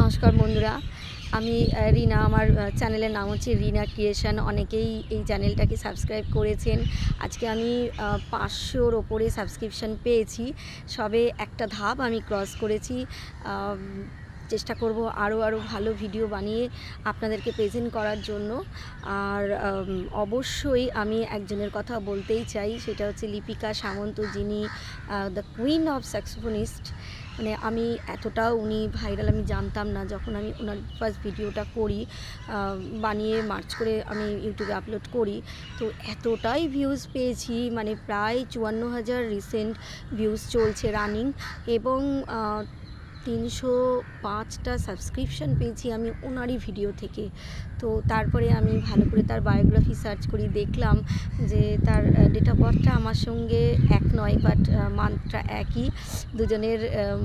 নমস্কার বন্ধুরা, আমি রিনা। আমার চ্যানেলের নাম হচ্ছে রিনা ক্রিয়েশন। অনেকেই এই চ্যানেলটাকে সাবস্ক্রাইব করেছেন। আজকে আমি 500-র ওপরে সাবস্ক্রিপশান পেয়েছি। সবে একটা ধাপ আমি ক্রস করেছি। চেষ্টা করব আরও ভালো ভিডিও বানিয়ে আপনাদেরকে প্রেজেন্ট করার জন্য। আর অবশ্যই আমি একজনের কথা বলতেই চাই, সেটা হচ্ছে লিপিকা সামন্ত, যিনি দ্য কুইন অফ স্যাক্সোফোনিস্ট। মানে আমি এতটাও উনি ভাইরাল আমি জানতাম না। যখন আমি ওনার ফার্স্ট ভিডিওটা করি, বানিয়ে মার্চ করে আমি ইউটিউবে আপলোড করি, তো এতটাই ভিউজ পেয়েছি, মানে প্রায় 54,000 রিসেন্ট ভিউজ চলছে রানিং, এবং 305টা সাবস্ক্রিপশান পেয়েছি আমি ওনারই ভিডিও থেকে। তো তারপরে আমি ভালো করে তার বায়োগ্রাফি সার্চ করি, দেখলাম যে তার ডেট অফ বার্থটা আমার সঙ্গে এক নয়, বাট মান্থটা একই। দুজনের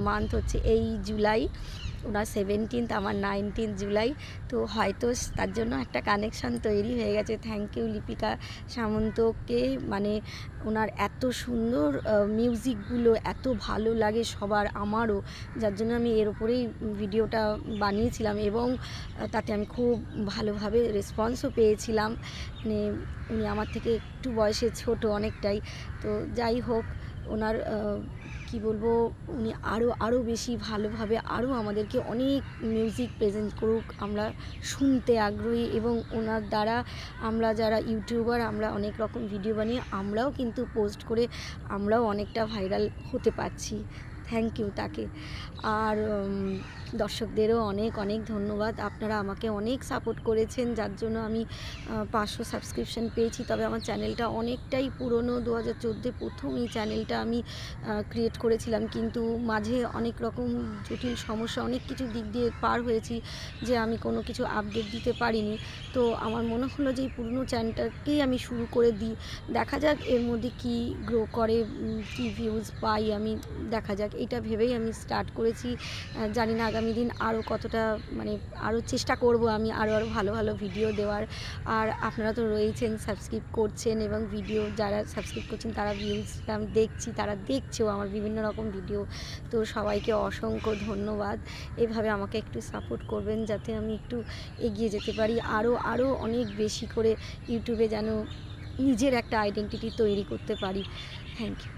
মান্থ হচ্ছে এই জুলাই। ওনার 17th, আমার 19th জুলাই। তো হয়তো তার জন্য একটা কানেকশান তৈরি হয়ে গেছে। থ্যাংক ইউ লিপিকা সামন্তকে। মানে ওনার এত সুন্দর মিউজিকগুলো এত ভালো লাগে সবার, আমারও, যার জন্য আমি এর উপরেই ভিডিওটা বানিয়েছিলাম, এবং তাতে আমি খুব ভালোভাবে রেসপন্সও পেয়েছিলাম। মানে উনি আমার থেকে একটু বয়সে ছোট অনেকটাই। তো যাই হোক, ওনার কি বলবো, উনি আরও বেশি ভালোভাবে আরও আমাদেরকে অনেক মিউজিক প্রেজেন্ট করুক। আমরা শুনতে আগ্রহী, এবং ওনার দ্বারা আমরা যারা ইউটিউবার, আমরা অনেক রকম ভিডিও বানিয়ে আমরাও কিন্তু পোস্ট করে আমরাও অনেকটা ভাইরাল হতে পারছি। থ্যাংক ইউ তাকে। আর দর্শকদেরও অনেক ধন্যবাদ। আপনারা আমাকে অনেক সাপোর্ট করেছেন, যার জন্য আমি 500 সাবস্ক্রিপশান পেয়েছি। তবে আমার চ্যানেলটা অনেকটাই পুরনো। 2014 প্রথম এই চ্যানেলটা আমি ক্রিয়েট করেছিলাম, কিন্তু মাঝে অনেক রকম জটিল সমস্যা, অনেক কিছু দিক দিয়ে পার হয়েছি যে আমি কোনো কিছু আপডেট দিতে পারিনি। তো আমার মনে হলো যে এই পুরনো চ্যানেলটাকেই আমি শুরু করে দিই, দেখা যাক এর মধ্যে কি গ্রো করে, কি ভিউজ পাই আমি, দেখা যাক, এটা ভেবেই আমি স্টার্ট করেছি। জানি না আগামী দিন আরও কতটা, মানে আরও চেষ্টা করব আমি আরও ভালো ভিডিও দেওয়ার। আর আপনারা তো রয়েছেন, সাবস্ক্রাইব করছেন, এবং ভিডিও যারা সাবস্ক্রাইব করছেন তারা ভিউজ আমি দেখছি, তারা দেখছেও আমার বিভিন্ন রকম ভিডিও। তো সবাইকে অসংখ্য ধন্যবাদ। এভাবে আমাকে একটু সাপোর্ট করবেন, যাতে আমি একটু এগিয়ে যেতে পারি, আরও অনেক বেশি করে ইউটিউবে যেন নিজের একটা আইডেন্টিটি তৈরি করতে পারি। Thank you.